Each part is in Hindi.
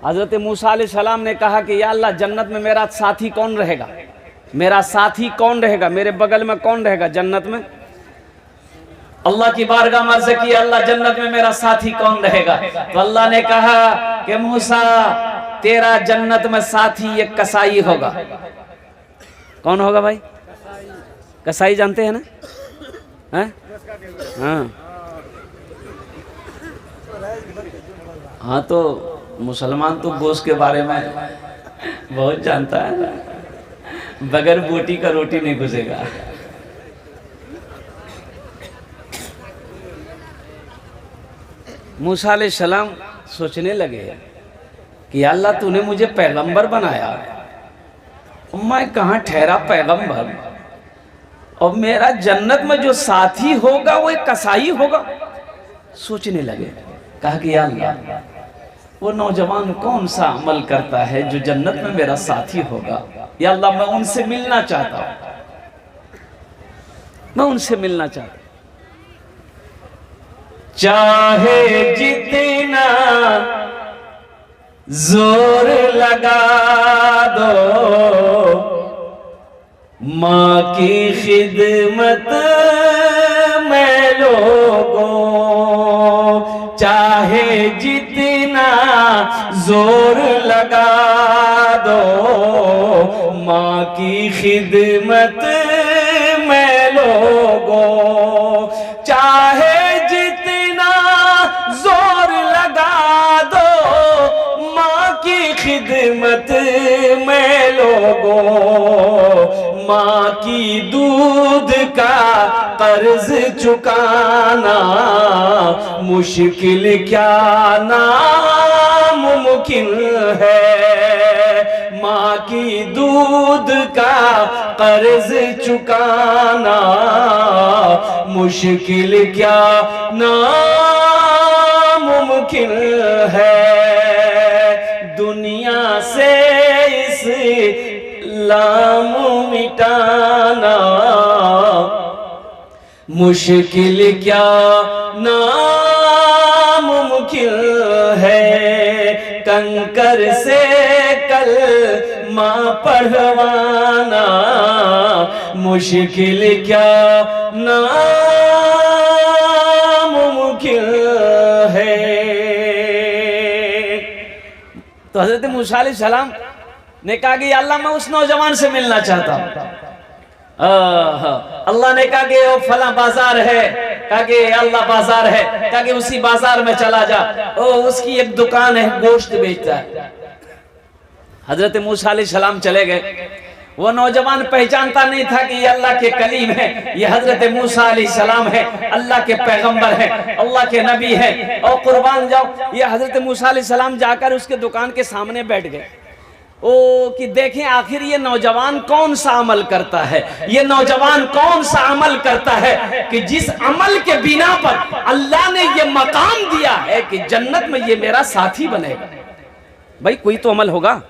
हज़रत मूसा अलैहिस्सलाम ने कहा कि या अल्लाह जन्नत में मेरा साथी कौन रहेगा, मेरा साथी कौन रहेगा, मेरे बगल में कौन रहेगा जन्नत में। अल्लाह की बारगाह में अर्ज़ की अल्लाह जन्नत में मेरा साथी कौन रहेगा। तो अल्लाह ने कहा कि मूसा तेरा जन्नत में साथी एक कसाई होगा। कौन होगा भाई? कसाई जानते हैं ना? हैं? हाँ हाँ, तो मुसलमान तो गोश्त के बारे में बहुत जानता है, बगैर बोटी का रोटी नहीं घुसेगा। मूसा अलैहिस्सलाम सोचने लगे कि अल्लाह तूने मुझे पैगंबर बनाया, मैं कहाँ ठहरा पैगंबर, और मेरा जन्नत में जो साथी होगा वो एक कसाई होगा। सोचने लगे, कहा कि या अल्लाह वो नौजवान कौन सा अमल करता है जो जन्नत में मेरा साथी होगा। या अल्लाह मैं उनसे मिलना चाहता हूं, मैं उनसे मिलना चाहता हूं। चाहे जितना जोर लगा दो माँ की खिदमत में लोगों, चाहे जितना जोर लगा दो माँ की खिदमत में लोगों, चाहे जितना जोर लगा दो माँ की खिदमत में लोगों, माँ की दूध का कर्ज चुकाना मुश्किल क्या नामुमकिन है। माँ की दूध का कर्ज चुकाना मुश्किल क्या नामुमकिन है। दुनिया से इस्लाम मिटाना मुश्किल क्या नामुमकिन है। कंकर से कल माँ पढ़वाना मुश्किल क्या नामुमकिन है। तो हजरत मूसा अलैहिस्सलाम ने कहा कि अल्लाह मैं उस नौजवान से मिलना चाहता हूँ। अल्लाह ने कहा कि वो फला बाजार है, कहा कि अल्लाह बाजार है, कहा कि उसी बाजार में चला जा, ओ उसकी एक दुकान है गोश्त बेचता है। हजरत मूसा अलैहिस्सलाम चले गए। वो नौजवान पहचानता नहीं था कि ये अल्लाह के कलीम है, ये हजरत मूसा अलैहिस्सलाम है, अल्लाह के पैगंबर है, अल्लाह के नबी है। और कुर्बान जाओ, ये हजरत मूसा अलैहिस्सलाम जाकर उसके दुकान के सामने बैठ गए। ओ कि देखें आखिर ये नौजवान कौन सा अमल करता है, ये नौजवान कौन सा अमल करता है कि जिस अमल के बिना पर अल्लाह ने ये मकाम दिया है कि जन्नत में ये मेरा साथी बनेगा। भाई कोई तो अमल होगा,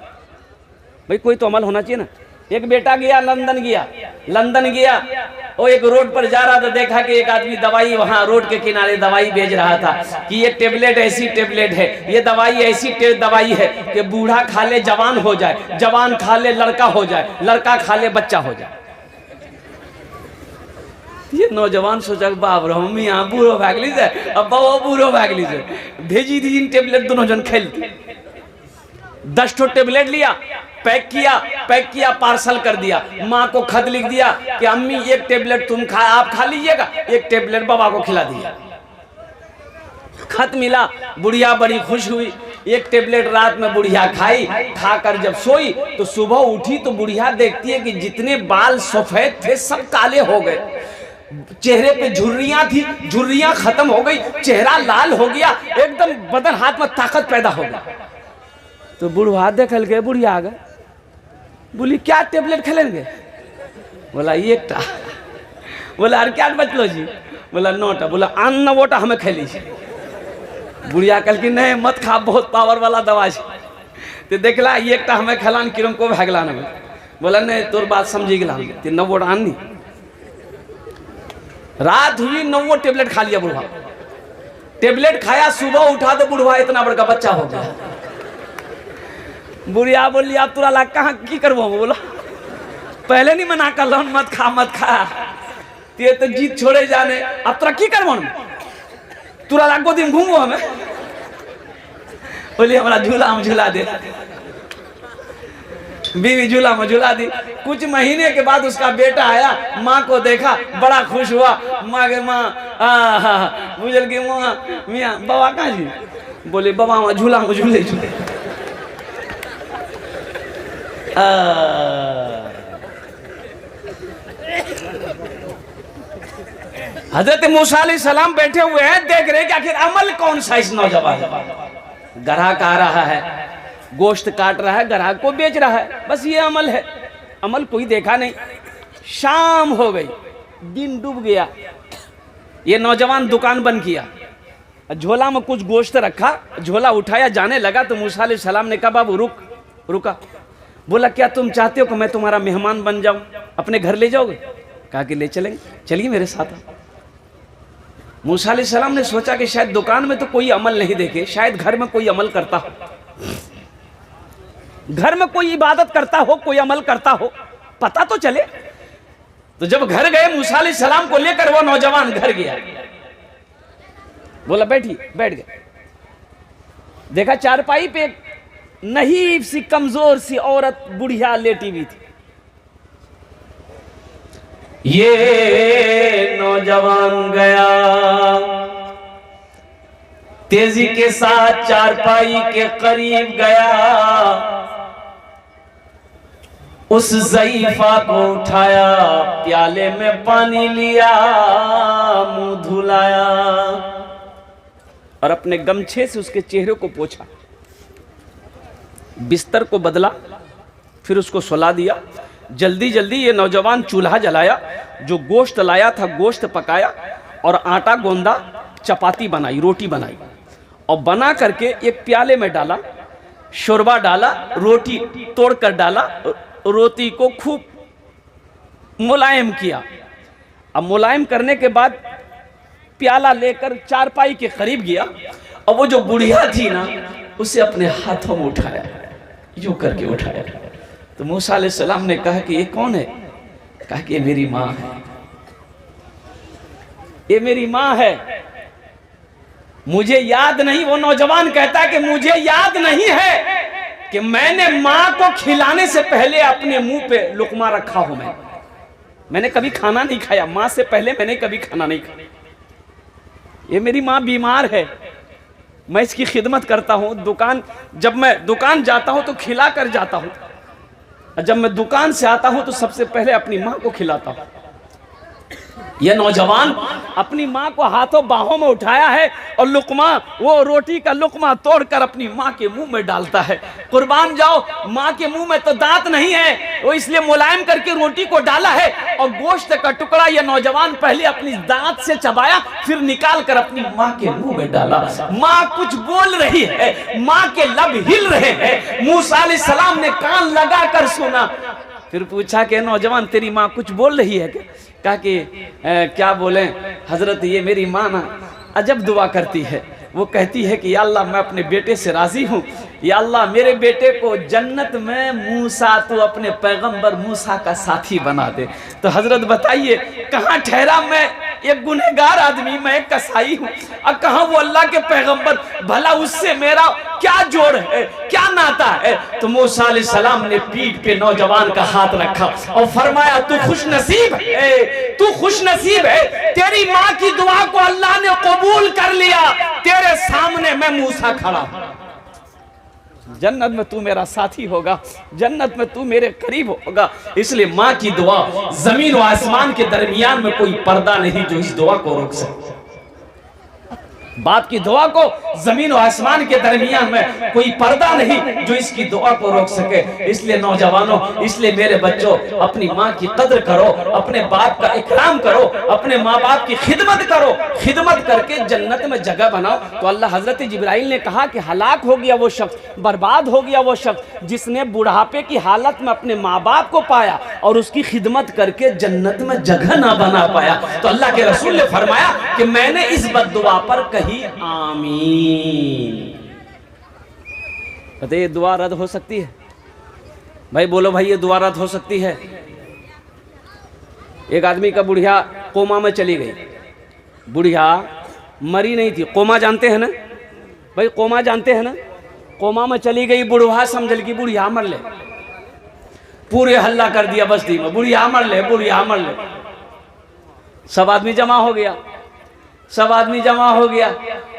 भाई कोई तो अमल होना चाहिए ना। एक बेटा गया लंदन गया, वो एक रोड पर जा रहा था, देखा कि एक आदमी दवाई वहां रोड के किनारे दवाई बेच रहा था कि ये टेबलेट ऐसी टेबलेट है, ये दवाई ऐसी दवाई है कि बूढ़ा खा ले जवान हो जाए, जवान खा ले लड़का हो जाए, लड़का खा ले बच्चा हो जाए। ये नौजवान सोचा बाप रे हम यहाँ बूढ़ो भागली से, अब वो बूढ़ो भागली से भेजी दी टेबलेट, दोनों जन खेलते 10 ठो टेबलेट लिया, पैक किया पार्सल कर दिया। माँ को खत लिख दिया कि अम्मी एक टेबलेट आप खा लीजिएगा, एक टेबलेट बाबा को खिला दिया। खत मिला, बुढ़िया बड़ी खुश हुई। एक टेबलेट रात में बुढ़िया खाई, खाकर जब सोई तो सुबह उठी तो बुढ़िया देखती है कि जितने बाल सफेद थे सब काले हो गए, चेहरे पे झुर्रियां थी, झुर्रियां खत्म हो गई, चेहरा लाल हो गया, एकदम बदन हाथ में ताकत पैदा हो गई। तो बुढ़वा देखल के बुढ़िया आ गए, बोली क्या टेबलेट खेलेंगे? बोला एक टा। बोला अरे क्या बचलो जी? बोला 9टा। बोला अन्न वोटा हमें खेली। बुढ़िया कल की नहीं मत खा, बहुत पावर वाला दवा है। तो देखला एक टा हमें खेलान किरम को भागला न। बोला नहीं तोर बात समझी गला, 9 वोट आनी। रात हुई 9 टेबलेट खा लिया बुढ़वा। टेबलेट खाया, सुबह उठा तो बुढ़वा इतना बड़का बच्चा हो गया। बुढ़िया बोली आप तुरा ला कहाँ की करबो? बोला पहले नहीं मना कर लो मत खा मत खा, ते तो जीत छोड़े जाने, अब तुरा की करबो? तुरा ला को दिन घूमो हमें। बोली हमारा झूला में झूला दे। बीवी झूला में झूला दी। कुछ महीने के बाद उसका बेटा आया, माँ को देखा, बड़ा खुश हुआ। माँ के माँ बुझल की माँ मियाँ बाबा कहाँ जी? बोले बाबा वहाँ झूला में झूले झूले। हजरत मूसा अलैहिस्सलाम बैठे हुए हैं, देख रहे कि आखिर अमल कौन सा इस नौजवान। ग्राहक आ रहा है, गोश्त काट रहा है, ग्राहक को बेच रहा है, बस ये अमल है। अमल कोई देखा नहीं। शाम हो गई, दिन डूब गया। ये नौजवान दुकान बंद किया, झोला में कुछ गोश्त रखा, झोला उठाया जाने लगा तो मूसा अलैहिस्सलाम ने कहा बाबू रुका। बोला क्या तुम चाहते हो कि मैं तुम्हारा मेहमान बन जाऊं, अपने घर ले जाओगे? कहा कि ले चलेंगे, चलिए मेरे साथ। मूसा अलैहिस्सलाम ने सोचा कि शायद दुकान में तो कोई अमल नहीं देखे, शायद घर में कोई अमल करता हो, घर में कोई इबादत करता हो, कोई अमल करता हो, पता तो चले। तो जब घर गए मूसा अलैहिस्सलाम को लेकर वो नौजवान घर गया। बोला बैठ गए। देखा चारपाई पे एक नहीब सी कमजोर सी औरत बुढ़िया लेटी हुई थी। ये नौजवान गया, तेजी के साथ चारपाई के करीब गया, उस ज़ईफा को उठाया, प्याले में पानी लिया, मुंह धुलाया और अपने गमछे से उसके चेहरे को पोंछा, बिस्तर को बदला, फिर उसको सुला दिया। जल्दी जल्दी ये नौजवान चूल्हा जलाया, जो गोश्त लाया था गोश्त पकाया और आटा गोंदा, चपाती बनाई, रोटी बनाई और बना करके एक प्याले में डाला, शोरबा डाला, रोटी तोड़कर डाला, रोटी को खूब मुलायम किया। अब मुलायम करने के बाद प्याला लेकर चारपाई के करीब गया और वो जो बुढ़िया थी ना, उसे अपने हाथों में उठाया, यूं करके उठाया। तो मूसा अलैहिस्सलाम ने कहा कि ये कौन है? कहा कि ये मेरी माँ है, ये मेरी माँ है, मुझे याद नहीं। वो नौजवान कहता है कि मुझे याद नहीं है कि मैंने माँ को खिलाने से पहले अपने मुंह पे लुकमा रखा हो। मैंने कभी खाना नहीं खाया, माँ से पहले मैंने कभी खाना नहीं खाया। ये मेरी माँ बीमार है, मैं इसकी खिदमत करता हूँ। जब मैं दुकान जाता हूँ तो खिला कर जाता हूँ, जब मैं दुकान से आता हूँ तो सबसे पहले अपनी माँ को खिलाता हूँ। यह नौजवान अपनी माँ को हाथों बाहों में उठाया है और लुकमा, वो रोटी का लुकमा तोड़कर अपनी माँ के मुंह में डालता है। कुर्बान जाओ, माँ के मुंह में तो दांत नहीं है, वो इसलिए मुलायम करके रोटी को डाला है और गोश्त का टुकड़ा यह नौजवान पहले अपनी दांत से चबाया, फिर निकाल कर अपनी माँ के मुंह में डाला। माँ कुछ बोल रही है, माँ के लब हिल रहे हैं। मूसा अलैहिस्सलाम ने कान लगा कर सुना, फिर पूछा कि नौजवान तेरी माँ कुछ बोल रही है क्या? कहा कि क्या बोले हजरत, ये मेरी माँ ना अजब दुआ करती है। वो कहती है कि या अल्लाह मैं अपने बेटे से राजी हूँ, या अल्लाह मेरे बेटे को जन्नत में मूसा, तू अपने पैगंबर मूसा का साथी बना दे। तो हजरत बताइए कहाँ ठहरा मैं एक गुनहगार आदमी, मैं एक कसाई हूँ, और कहाँ वो अल्लाह के पैगंबर, भला उससे मेरा क्या जोड़ है, क्या नाता है? तो मूसा अलैहिस्सलाम ने पीठ पे नौजवान का हाथ रखा और फरमाया तू खुश नसीब है, तू खुश नसीब है, तेरी माँ की दुआ को अल्लाह ने कबूल कर लिया, तेरे सामने मैं मूसा खड़ा हूं, जन्नत में तू मेरा साथी होगा, जन्नत में तू मेरे करीब होगा। इसलिए माँ की दुआ, जमीन और आसमान के दरमियान में कोई पर्दा नहीं जो इस दुआ को रोक सके। बाप की दुआ को जमीन और आसमान के दरमियान में कोई पर्दा नहीं जो इसकी दुआ को रोक सके। इसलिए नौजवानों, इसलिए मेरे बच्चों, अपनी माँ की कदर करो, अपने बाप का इकराम करो, अपने माँ बाप की खिदमत करो, खिदमत करके जन्नत में जगह बनाओ। तो अल्लाह हजरत जिब्राइल ने कहा कि हलाक हो गया वो शख्स, बर्बाद हो गया वो शख्स जिसने बुढ़ापे की हालत में अपने माँ बाप को पाया और उसकी खिदमत करके जन्नत में जगह ना बना पाया। तो अल्लाह के रसूल ने फरमाया कि मैंने इस बद्दुआ पर कही आमीन। कहते ये दुआ रद्द हो सकती है? भाई बोलो भाई, ये दोबारा हो सकती है? एक आदमी का बुढ़िया कोमा में चली गई। बुढ़िया मरी नहीं थी, कोमा जानते हैं ना भाई, कोमा जानते हैं ना? कोमा में चली गई, बुढ़वा समझल की बुढ़िया मर ले, पूरे हल्ला कर दिया बस्ती में, बुढ़िया मर ले, बुढ़िया मर ले। सब आदमी जमा हो गया, सब आदमी जमा हो गया।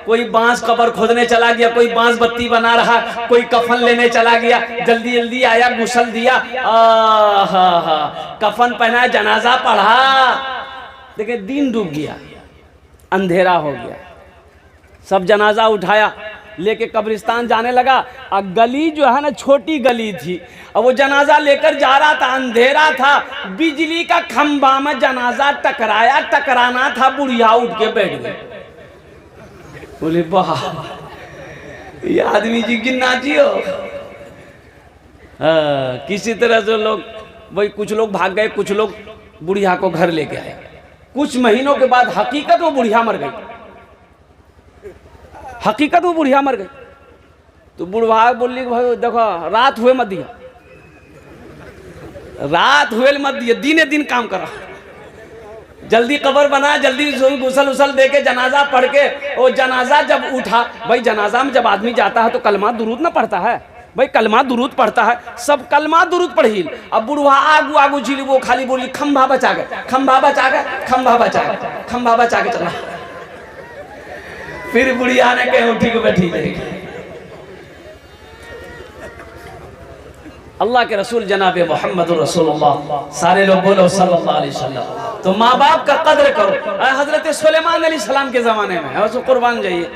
कोई बांस कब्र खोदने चला गया, कोई बांस बत्ती बना रहा, कोई कफन लेने चला गया, जल्दी जल्दी आया, गुसल दिया, कफन पहना, जनाजा पढ़ा। देखिए दिन डूब गया, अंधेरा हो गया। सब जनाजा उठाया, लेके कब्रिस्तान जाने लगा। और गली जो है ना, छोटी गली थी, और वो जनाजा लेकर जा रहा था, अंधेरा था, बिजली का खंभा में जनाजा टकराया, टकराना था, बुढ़िया उठ के बैठ गई। बोले वाह, ये आदमी जी गिन्नाची हो। किसी तरह से लोग वही, कुछ लोग भाग गए, कुछ लोग बुढ़िया को घर लेके आए। कुछ महीनों के बाद हकीकत वो बुढ़िया मर गई, हकीकत वो बुढ़िया मर गई। तो बुढ़वा बोली भाई देखो, रात हुए मत दिया, रात हुए मत दिया, दिने दिन काम करा, जल्दी कब्र बना, जल्दी गुसल उसल दे के जनाजा पढ़ के। और जनाजा जब उठा, भाई जनाजा में जब आदमी जाता है तो कलमा दुरूद ना पढ़ता है भाई, कलमा दुरूद पढ़ता है, सब कलमा दुरूद पढ़ी। अब बुढ़वा आगू आगू झीली, वो खाली बोली खंभा बचा गए, खंभा बचा गए, खंभा बचा गए, खंभा बचा के चला। फिर बुढ़िया ने कहीं उठी को बैठी जाएगी। अल्लाह के रसूल जनाब मोहम्मद रसूलुल्लाह, सारे लोग बोलो सल्लल्लाहु अलैहि वसल्लम। तो माँ बाप का कदर करो। हजरत सुलेमान अलैहिस्सलाम के ज़माने में है, उसको कुर्बान जाइए।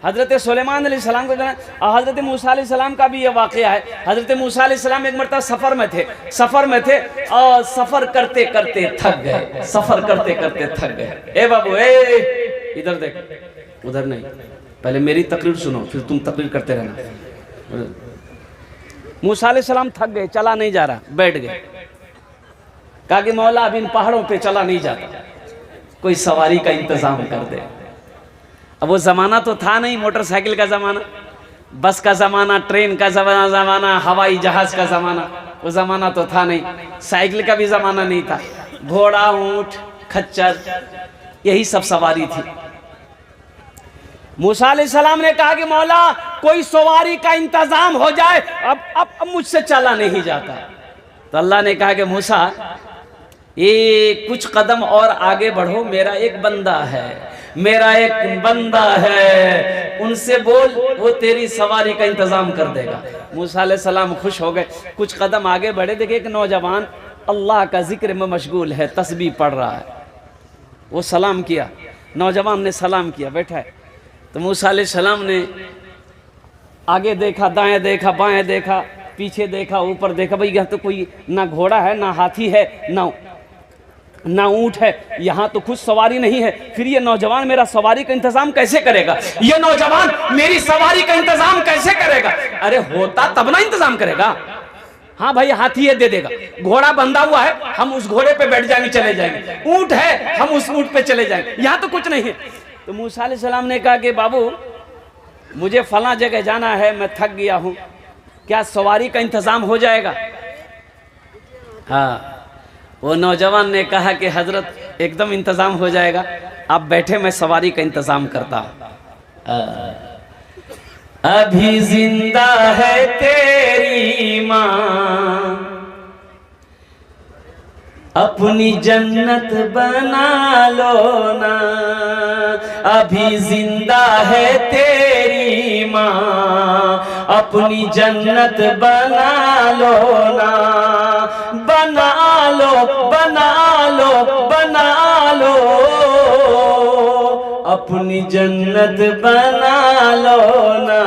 हजरत सुलेमान अलैहिस्सलाम को, हजरत मूसा अलैहिस्सलाम का भी ये वाक़या है। हजरत मूसा अलैहिस्सलाम एक मरतबा सफ़र में थे, सफ़र में थे, और सफ़र करते करते थक गए, सफ़र करते करते थक गए। ए बाबू, ए इधर देख, उधर नहीं, पहले मेरी तकरीर सुनो, फिर तुम तकरीर करते रहना। मूसा अलैहिस्सलाम थक गए, चला नहीं जा रहा, बैठ गए। कहा कि मौला अब इन पहाड़ों पे चला नहीं जाता, कोई सवारी का इंतजाम कर दे। अब वो जमाना तो था नहीं, मोटरसाइकिल का जमाना, बस का जमाना, ट्रेन का जमाना, हवाई जहाज का जमाना, वो जमाना तो था नहीं। साइकिल का भी जमाना नहीं था, घोड़ा, ऊंट, खच्चर, यही सब सवारी थी। मूसा अलैहिस्सलाम ने कहा कि मौला कोई सवारी का इंतजाम हो जाए, अब मुझसे चला नहीं जाता। तो अल्लाह ने कहा कि मूसा ये कुछ कदम और आगे बढ़ो, मेरा एक बंदा है, मेरा एक बंदा है, उनसे बोल, वो तेरी सवारी का इंतजाम कर देगा। मूसा अलैहिस्सलाम खुश हो गए, कुछ कदम आगे बढ़े, देखे एक नौजवान अल्लाह का जिक्र में मशगूल है, तस्बीह पढ़ रहा है। वो सलाम किया, नौजवान ने सलाम किया, बैठा है। तो मूसा अलैहिस्सलाम ने आगे देखा, दाएं देखा, बाएं देखा, पीछे देखा, ऊपर देखा, भाई यहाँ तो कोई ना घोड़ा है, ना हाथी है, ना ऊंट है, यहाँ तो कुछ सवारी नहीं है। फिर ये नौजवान मेरा सवारी का इंतजाम कैसे करेगा? ये नौजवान मेरी सवारी का इंतजाम कैसे करेगा? अरे होता तब ना इंतजाम करेगा। हाँ भाई हाथी है, दे देगा, घोड़ा बंधा हुआ है, हम उस घोड़े पे बैठ जाएंगे, चले जाएंगे, ऊंट है, हम उस ऊंट पे चले जाएंगे, यहाँ तो कुछ नहीं है। तो मूसा अलैहिस्सलाम ने कहा कि बाबू मुझे फला जगह जाना है, मैं थक गया हूँ, क्या सवारी का इंतजाम हो जाएगा? हाँ, वो नौजवान ने कहा कि हजरत एकदम इंतजाम हो जाएगा, आप बैठे, मैं सवारी का इंतजाम करता हूँ। अभी जिंदा है तेरी माँ, अपनी जन्नत बना लो ना, अभी जिंदा है तेरी माँ, अपनी जन्नत बना लो ना, बना लो, बना लो, बना लो, अपनी जन्नत बना लो ना,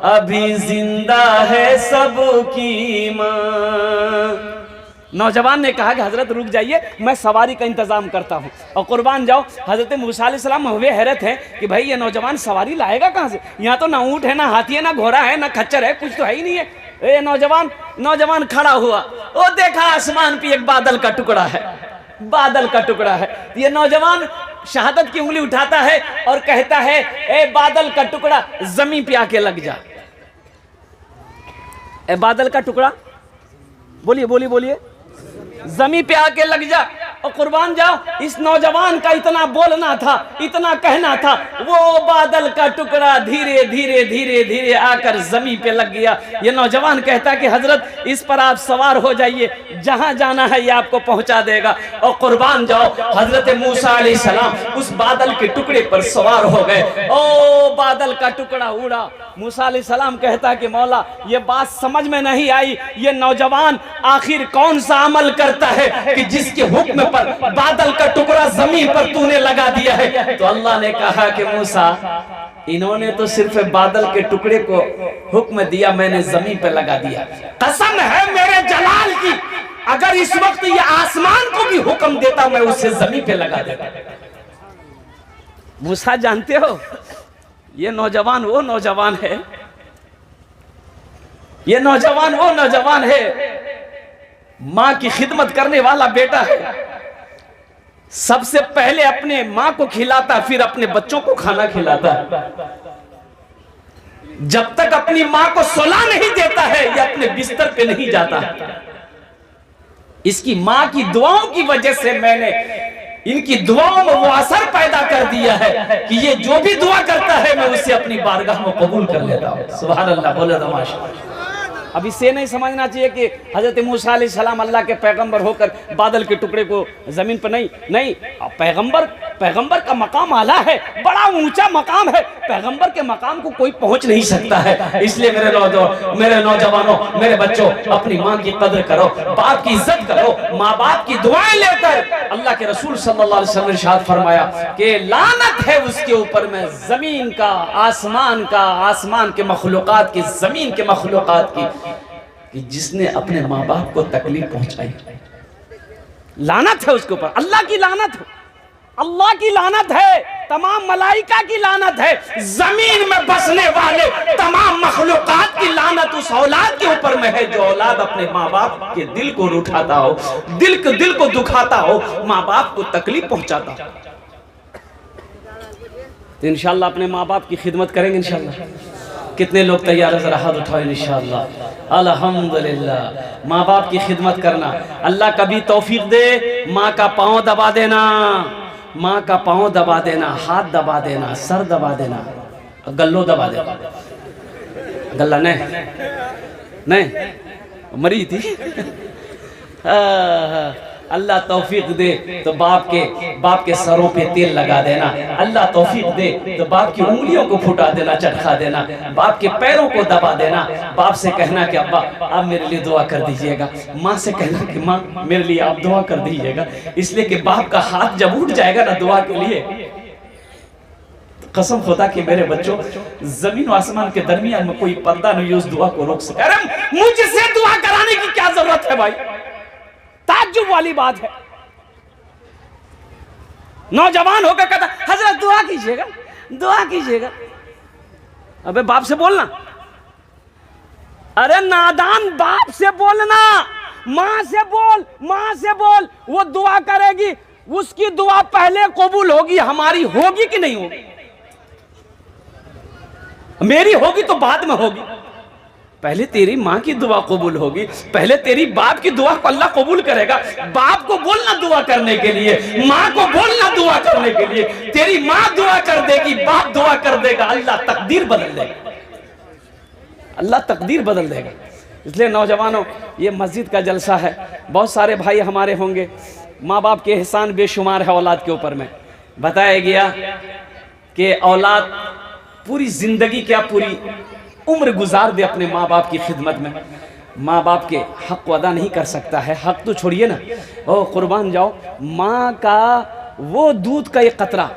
अभी जिंदा है सबकी माँ। नौजवान ने कहा कि हजरत रुक जाइए, मैं सवारी का इंतजाम करता हूँ और कुर्बान जाओ। हजरत मूसा अलैहिस्सलाम हुए हैरत है कि भाई ये नौजवान सवारी लाएगा कहाँ से? यहाँ तो ना ऊँट है, ना हाथी है, ना घोड़ा है, ना खच्चर है, कुछ तो है ही नहीं है। ये नौजवान खड़ा हुआ, वो देखा आसमान पे एक बादल का टुकड़ा है, बादल का टुकड़ा है। ये नौजवान शहादत की उंगली उठाता है और कहता है, ए बादल का टुकड़ा जमीन पे आके लग जा। ए बादल का टुकड़ा बोलिए बोलिए बोलिए, जमीन पे आके लग जा और कुर्बान जाओ। इस नौजवान का इतना बोलना था, इतना कहना था, वो बादल का टुकड़ा धीरे धीरे धीरे धीरे आकर जमीन पे लग गया। ये नौजवान कहता कि हजरत इस पर आप सवार हो जाइए, जहां जाना है ये आपको पहुंचा देगा। और कुर्बान जाओ, हजरत मूसा अलैहिस्सलाम उस बादल के टुकड़े पर सवार हो गए। ओ बादल का टुकड़ा उड़ा। मूसा अलैहिस्सलाम कहता कि मौला ये बात समझ में नहीं आई, ये नौजवान आखिर कौन सा अमल करता है कि जिसके हुक्म पर बादल का टुकड़ा जमीन पर तूने लगा दिया है। तो अल्लाह ने कहा कि मूसा, इन्होंने तो सिर्फ बादल के टुकड़े को हुक्म दिया, मैंने जमीन पर लगा दिया। कसम है मेरे जलाल की, अगर इस वक्त ये आसमान को भी हुक्म देता मैं उसे जमीन पे लगा देता। मूसा जानते हो, ये नौजवान वो नौजवान है, ये नौजवान वो नौजवान है, मां की खिदमत करने वाला बेटा है। सबसे पहले अपने मां को खिलाता, फिर अपने बच्चों को खाना खिलाता। जब तक अपनी मां को सुला नहीं देता है या अपने बिस्तर पे नहीं जाता। इसकी मां की दुआओं की वजह से मैंने इनकी दुआओं में वो असर पैदा कर दिया है कि ये जो भी दुआ करता है मैं उसे अपनी बारगाह में कबूल कर लेता हूं। सुभान अल्लाह, बोले तमाशा। अब इससे नहीं समझना चाहिए कि हजरत मूसा अलैहिस्सलाम अल्लाह के पैगंबर होकर बादल के टुकड़े को जमीन पर नहीं, पैगंबर का मकाम आला है, बड़ा ऊंचा मकाम है। पैगंबर के मकाम को कोई पहुंच नहीं सकता है। इसलिए मेरे नौजवानों, मेरे बच्चों, अपनी मां की कदर करो, बाप की इज्जत करो। माँ बाप की दुआएं लेकर अल्लाह के रसूल सल्लल्लाहु अलैहि वसल्लम ने इरशाद फरमाया कि लानत है उसके ऊपर में जमीन का, आसमान का, आसमान के मखलूकात की, जमीन के मखलूकात की, कि जिसने अपने माँ बाप को तकलीफ पहुंचाई। लानत है उसके ऊपर, अल्लाह की लानत है, अल्लाह की लानत है, तमाम मलाइका की लानत है, जमीन में बसने वाले तमाम मखलूकात की लानत उस औलाद के ऊपर में है जो औलाद अपने माँ बाप के दिल को रूठाता हो, दिल को दुखाता हो, माँ बाप को तकलीफ पहुंचाता हो। तो इंशाअल्लाह अपने माँ बाप की खिदमत करेंगे इंशाअल्लाह। कितने लोग तैयार है, जरा हाथ उठाओ इंशाअल्लाह। अल्हम्दुलिल्लाह, माँ बाप की खिदमत करना। अल्लाह कभी तौफीक दे, माँ का पाँव दबा देना, माँ का पाँव दबा देना, हाथ दबा देना, सर दबा देना, गल्लो दबा देना। गल्ला नहीं मरी थी। अल्लाह तौफीक दे तो बाप के सरों पे तेल लगा देना। अल्लाह तौफीक दे तो बाप की उंगलियों को फुटा देना, चटका देना, बाप के पैरों को दबा देना। बाप से कहना कि अब्बा आप मेरे लिए दुआ कर दीजिएगा, माँ से कहना कि माँ मेरे लिए आप दुआ कर दीजिएगा। इसलिए कि बाप का हाथ जब उठ जाएगा ना दुआ के लिए, तो कसम खुदा कि मेरे बच्चों, जमीन और आसमान के दरमियान में कोई पर्दा नहीं उस दुआ को रोक सके। अरे मुझसे दुआ कराने की क्या जरूरत है भाई, ताज्जुब वाली बात है। नौजवान होकर कहता हजरत दुआ कीजिएगा, दुआ कीजिएगा। अबे बाप से बोलना, अरे नादान बाप से बोलना, मां से बोल, मां से बोल, वो दुआ करेगी, उसकी दुआ पहले कबूल होगी, हमारी होगी कि नहीं होगी? मेरी होगी तो बाद में होगी, पहले तेरी माँ की दुआ कबूल होगी, पहले तेरी बाप की दुआ को अल्लाह कबूल करेगा। बाप को बोलना दुआ करने के लिए, माँ को बोलना दुआ करने के लिए। तेरी माँ दुआ कर देगी, बाप दुआ कर देगा, अल्लाह तकदीर बदल देगा, अल्लाह तकदीर बदल देगा। इसलिए नौजवानों, ये मस्जिद का जलसा है, बहुत सारे भाई हमारे होंगे, माँ बाप के एहसान बेशुमार है औलाद के ऊपर में। बताया गया कि औलाद पूरी जिंदगी, क्या पूरी उम्र गुजार दे अपने माँ बाप की खिदमत में, माँ बाप के हक को अदा नहीं कर सकता है। हक तो छोड़िए ना, ओ कुर्बान जाओ, माँ का वो दूध का एक कतरा,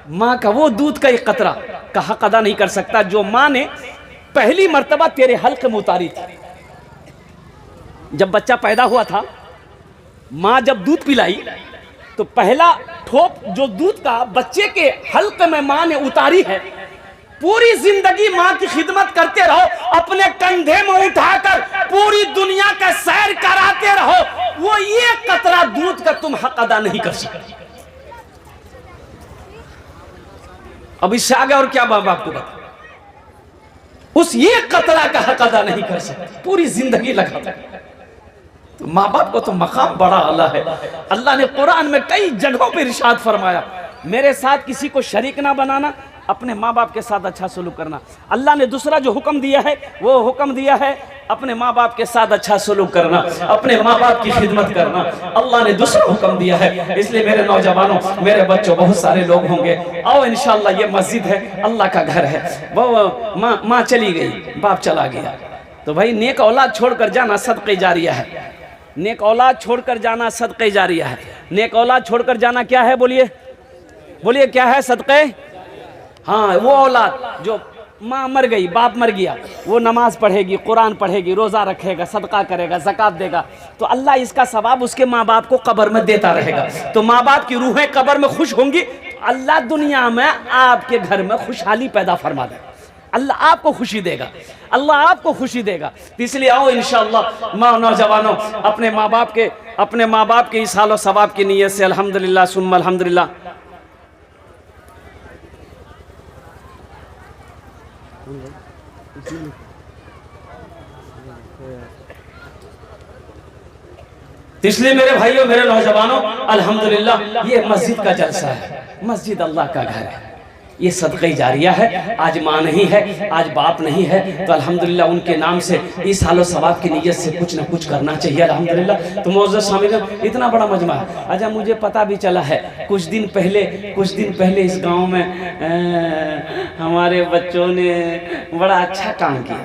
माँ का वो दूध का एक कतरा का हक अदा नहीं कर सकता जो माँ ने पहली मर्तबा तेरे हल्क में उतारी थी। जब बच्चा पैदा हुआ था, माँ जब दूध पिलाई तो पहला ठोप जो दूध का बच्चे के हल्क में माँ ने उतारी है, पूरी जिंदगी माँ की खिदमत करते रहो, अपने कंधे में उठाकर पूरी दुनिया का सैर कराते रहो, वो ये कतरा दूध का तुम हक अदा नहीं कर सकते। अब इससे आगे और क्या बाप आपको बता, उस ये कतरा का हक अदा नहीं कर सकते, पूरी जिंदगी लगा। माँ बाप को तो मकाम बड़ा आला है। अल्लाह ने कुरान में कई जगहों पर इरशाद फरमाया, मेरे साथ किसी को शरीक ना बनाना, अपने माँ बाप के साथ अच्छा सलूक करना। अल्लाह ने दूसरा जो हुक्म दिया है वो हुक्म दिया है अपने माँ बाप के साथ अच्छा सलूक करना, अपने माँ बाप की खिदमत करना। अल्लाह ने दूसरा हुक्म दिया है। इसलिए मेरे नौजवानों, मेरे बच्चों, बहुत सारे लोग होंगे, आओ इंशाअल्लाह, ये मस्जिद है, अल्लाह का घर है। वो माँ चली गई, बाप चला गया, तो भाई नेक औलाद छोड़कर जाना सदक़े जारिया है। नेक औलाद छोड़कर जाना सदक़े जारिया है। नेक औलाद छोड़कर जाना क्या है? बोलिए बोलिए, क्या है? सदक़े। हाँ, वो औलाद जो माँ मर गई, बाप मर गया, वो नमाज पढ़ेगी, कुरान पढ़ेगी, रोज़ा रखेगा, सदका करेगा, ज़कात देगा, तो अल्लाह इसका सवाब उसके माँ बाप को कब्र में देता रहेगा। तो माँ बाप की रूहें कब्र में खुश होंगी, तो अल्लाह दुनिया में आपके घर में खुशहाली पैदा फरमा देगा। अल्लाह आपको खुशी देगा, अल्लाह आपको खुशी देगा। तो इसलिए आओ इंशाअल्लाह माँ नौजवानों, अपने माँ बाप के इस हालो सवाब की नीयत से अल्हम्दुलिल्लाह सुम्मा अल्हम्दुलिल्लाह इसलिए मेरे भाइयों, मेरे नौजवानों, अल्हम्दुलिल्लाह ये मस्जिद का जलसा है। मस्जिद अल्लाह का घर है, ये सदक़े जारिया है। आज माँ नहीं है, आज बाप नहीं है, तो अल्हम्दुलिल्लाह उनके नाम से इस हालो सवाब की नीयत से कुछ ना कुछ करना चाहिए अल्हम्दुलिल्लाह। तो मौजूद शामिल, इतना बड़ा मजमा है। अच्छा, मुझे पता भी चला है कुछ दिन पहले इस गांव में हमारे बच्चों ने बड़ा अच्छा काम किया।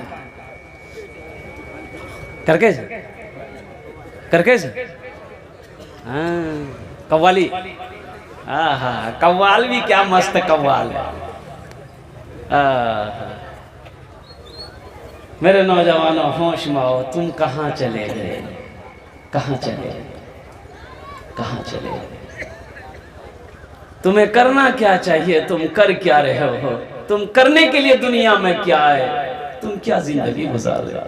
करके से हाँ, कव्वाली। हाँ, कव्वाल भी क्या मस्त कव्वाल है। मेरे नौजवानों, होश में आओ, तुम कहाँ चले गए? कहाँ चले गए? तुम्हें करना क्या चाहिए? तुम कर क्या रहे हो? तुम करने के लिए दुनिया में क्या है? तुम क्या जिंदगी गुजार रहे हो?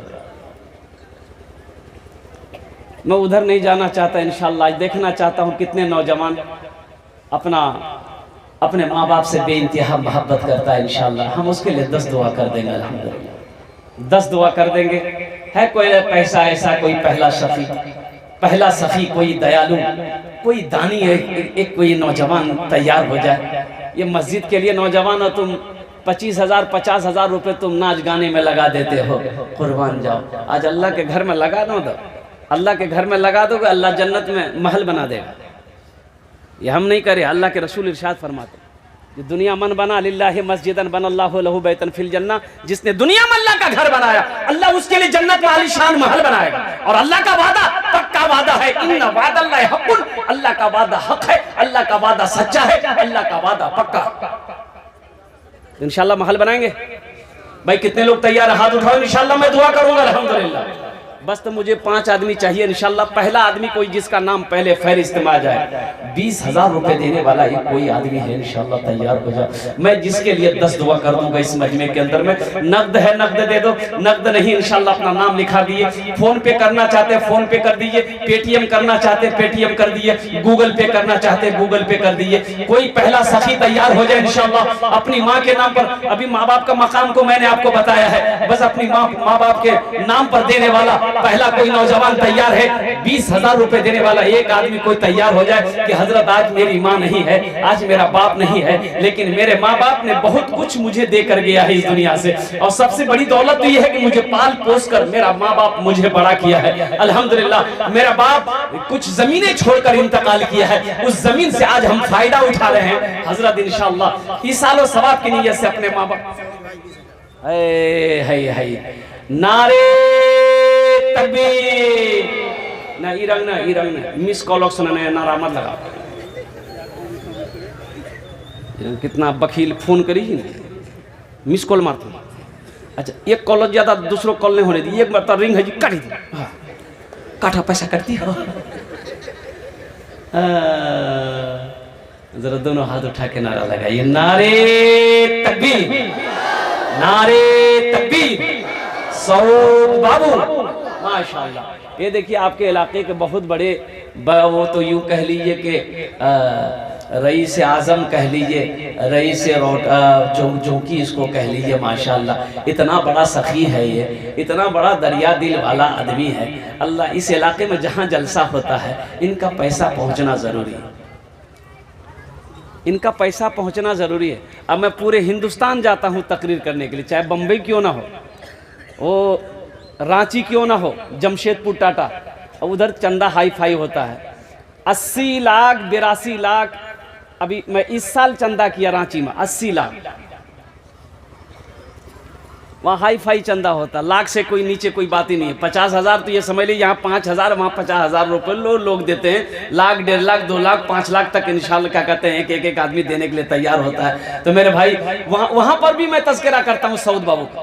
मैं उधर नहीं जाना चाहता, इंशाअल्लाह देखना चाहता हूँ कितने नौजवान अपने माँ बाप से बेइंतहा मोहब्बत करता है। इंशाअल्लाह हम उसके लिए 10 दुआ कर देंगे अल्हम्दुलिल्लाह, 10 दुआ कर देंगे। है कोई पैसा ऐसा, कोई पहला सफ़ी, कोई दयालु, कोई दानी है, एक कोई नौजवान तैयार हो जाए ये मस्जिद के लिए। नौजवान हो तुम, 25,000 50,000 रुपये तुम नाच गाने में लगा देते हो, कुर्बान जाओ। आज अल्लाह के घर में लगा दो, अल्लाह के घर में लगा दोगे, अल्लाह जन्नत में महल बना देगा। ये हम नहीं करे, अल्लाह के रसूल इरशाद फरमाते, जो दुनिया मन बना लिल्लाहि मस्जिदन बनल्लाहु लहु बैतन फिल जन्नह, जिसने दुनिया में अल्लाह का घर बनाया, अल्लाह उसके लिए जन्नत में आलीशान महल बनाएगा। और अल्लाह का वादा पक्का वादा है, इन्ना वादल्लाहि हक़्क़ुन, अल्लाह का वादा हक है, अल्लाह का वादा सच्चा है, अल्लाह का वादा पक्का। इंशाअल्लाह महल बनाएंगे। भाई कितने लोग तैयार है? हाथ उठाओ, इंशाअल्लाह मैं दुआ करूंगा अल्हम्दुलिल्लाह। बस तो मुझे 5 आदमी चाहिए इंशाअल्लाह। पहला आदमी कोई जिसका नाम पहले फहरिस्त में आ जाए, 20,000 रुपए देने वाला एक कोई आदमी है इंशाअल्लाह, तैयार हो जाए। मैं जिसके लिए 10 दुआ कर दूंगा इस मजमे के अंदर में। नकद है, नकद दे दो, नकद नहीं इंशाअल्लाह अपना नाम लिखा दिए। फोन पे करना चाहते हैं फोन पे कर दीजिए, पेटीएम करना चाहते हैं पेटीएम कर दिए, गूगल पे करना चाहते हैं गूगल पे कर दीजिए। कोई पहला सखी तैयार हो जाए इंशाअल्लाह अपनी माँ के नाम पर। अभी माँ बाप का मकाम को मैंने आपको बताया है, बस अपनी माँ बाप के नाम पर देने वाला पहला कोई नौजवान तैयार है, 20,000 रुपए देने वाला एक आदमी कोई तैयार हो जाए कि हजरत आज मेरी माँ नहीं है, आज मेरा बाप नहीं है, लेकिन मेरे माँ बाप ने बहुत कुछ मुझे देकर गया है इस दुनिया से। और सबसे बड़ी दौलत तो यह है कि मुझे पाल पोस कर मेरा माँ बाप मुझे बड़ा किया है अल्हम्दुलिल्लाह। मेरा बाप कुछ जमीनें छोड़कर इंतकाल किया है, उस जमीन से आज हम फायदा उठा रहे हैं। हजरत इंशाअल्लाह इस सालों सवाब की नीयत से अपने माँ बाप नारे तकबीर ना इरंग मिस कॉल ऑप्शन ने नारा मत लगा। कितना बखील फोन करी ही मिस कॉल मारते। अच्छा, एक कॉल ज्यादा दूसरों कॉल नहीं होने दी, एक बार रिंग है जी काट दी, काटा पैसा करती हो। जरा दोनों हाथ उठा के नारा लगाइए, नारे तकबीर, नारे तकबीर। सऊद बाबू माशाअल्लाह। ये देखिए आपके इलाके के बहुत बड़े वो तो यूं कह लीजिए कि रईस आज़म कह लीजिए, रईस चौकी इसको कह लीजिए, माशाअल्लाह इतना बड़ा सखी है ये, इतना बड़ा दरिया दिल वाला आदमी है। अल्लाह इस इलाके में जहाँ जलसा होता है इनका पैसा पहुँचना ज़रूरी है, इनका पैसा पहुँचना ज़रूरी है। अब मैं पूरे हिंदुस्तान जाता हूँ तकरीर करने के लिए, चाहे बम्बई क्यों ना हो, वो रांची क्यों ना हो, जमशेदपुर टाटा, उधर चंदा हाई फाई होता है। 80 लाख 82 लाख, अभी मैं इस साल चंदा किया रांची में 80 लाख, वहाँ हाई फाई चंदा होता, लाख से कोई नीचे कोई बात ही नहीं है। 50,000 तो ये समझ लीजिए, यहाँ 5,000 वहाँ 50,000 रुपये लोग देते हैं। लाख 1.5 लाख 2 लाख 5 लाख तक इंशाल्लाह क्या कहते हैं एक आदमी देने के लिए तैयार होता है। तो मेरे भाई वहाँ पर भी मैं तज़किरा करता हूँ सऊद बाबू का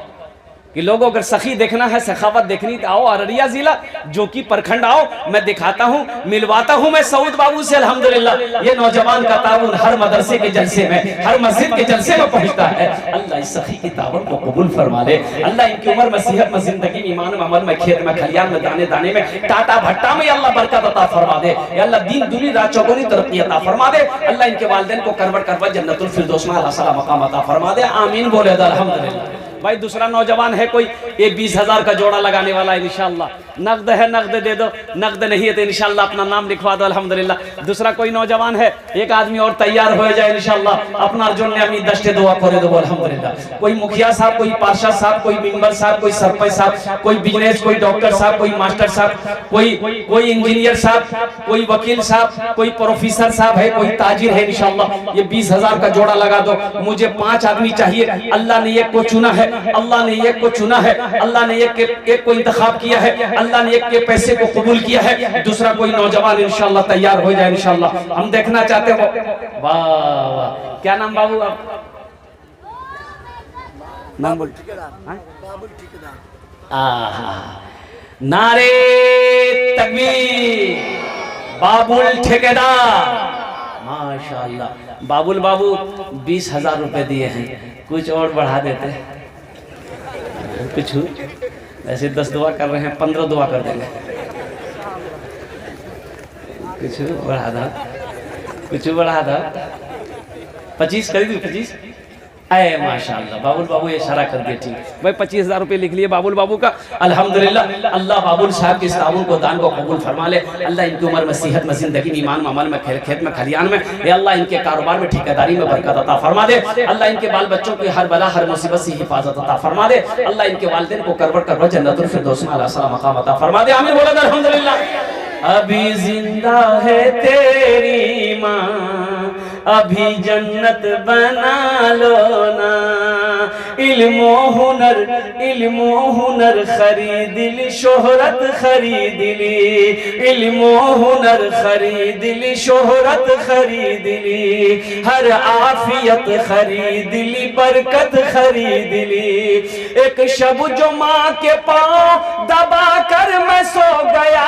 कि लोगों अगर सखी देखना है, सखावत देखनी तो आओ अररिया जिला जो कि प्रखंड आओ, मैं दिखाता हूँ, मिलवाता हूँ मैं सऊद बाबू से। अल्हम्दुलिल्लाह ये नौजवान का ताउन हर मदरसे के जलसे में, हर मस्जिद के जलसे में पहुँचता है। अल्लाह इस सखी की ताउन को कबूल फरमा ले। अल्लाह इनकी उम्र में, सेहत में, जिंदगी में, ईमान में, अमल में, खेत में, खलियान में, दाने दाने में, टाटा भट्टा में अल्लाह बरकत अता फरमा दे। अल्लाह दीन दुनी रात चौगुनी तरक्की अता फरमा दे। अल्लाह इनके वालिदैन को करवट करवट जन्नतुल फिरदौस में अल्लाह सला मकाम अता फरमा दे। आमीन बोले अल्हम्दुलिल्लाह। भाई दूसरा नौजवान है कोई, ये 20,000 का जोड़ा लगाने वाला है इंशाल्लाह। नकद है नकद दे दो, नकद नहीं है तो इंशाल्लाह अपना नाम लिखवा दो अल्हम्दुलिल्लाह। दूसरा कोई नौजवान है, एक आदमी और तैयार हो जाए इंशाल्लाह, अपना अर्जुन ने अमी दस्ते दुआ करे दो अल्हम्दुलिल्लाह। कोई मुखिया साहब, कोई पार्षद साहब, कोई मेंबर साहब, कोई सरपंच साहब, कोई बिजनेस, कोई डॉक्टर साहब, कोई मास्टर साहब, कोई इंजीनियर साहब, कोई वकील साहब, कोई प्रोफेसर साहब है, कोई ताजिर है इंशाल्लाह। ये 20,000 का जोड़ा लगा दो। मुझे 5 आदमी चाहिए, अल्लाह ने एक को चुना है, अल्लाह ने एक को चुना है, अल्लाह ने एक को इंतखाब किया है, अल्लाह ने एक के पैसे को कबूल किया है। दूसरा कोई नौजवान इंशाल्लाह तैयार हो जाए इंशाल्लाह, हम देखना चाहते हो। वाह वाह, क्या नाम बाबू आप? नाम बोल। नारे तकबीर, बाबुल ठेकेदार, माशाअल्लाह। बाबुल बाबू 20,000 रुपए दिए हैं, कुछ और बढ़ा देते कुछ, ऐसे 10 दुआ कर रहे हैं, 15 दुआ कर देंगे, कुछ बढ़ा दो, कुछ बढ़ा दो, 25 कर दी, 25। अरे माशाअल्लाह बाबुल बाबू ये इशारा कर दिए, ठीक भाई 25,000 रुपये लिख लिए बाबुल बाबू का। अल्हम्दुलिल्लाह अल्लाह बाबुल साहब के इस ताउन को, दान को कबूल फरमा ले। अल्लाह इनकी उम्र में, सेहत में, जिंदगी में, ईमान में, अमल में, खेत में, खलियान में, या अल्लाह इनके कारोबार में, ठेकेदारी में बरकत अता फरमा दे। अल्लाह इनके बाल बच्चों की हर बला हर मुसीबत से हिफाजत अता फरमा दे। अल्लाह इनके वालिदैन को करवट करवट जन्नतुल फिरदौस में अल्लाह सला मकाम अता फरमा दे। आमीन बोले अल्हम्दुलिल्लाह। अभी जिंदा है तेरी माँ, अभी जन्नत बना लो ना। इल्मो हुनर खरीद ली, शोहरत खरीद ली। इल्मो हुनर खरीद ली, शोहरत खरीद ली। हर आफियत खरीद ली, बरकत खरीद ली। एक शब जो माँ के पाँव दबा कर मैं सो गया,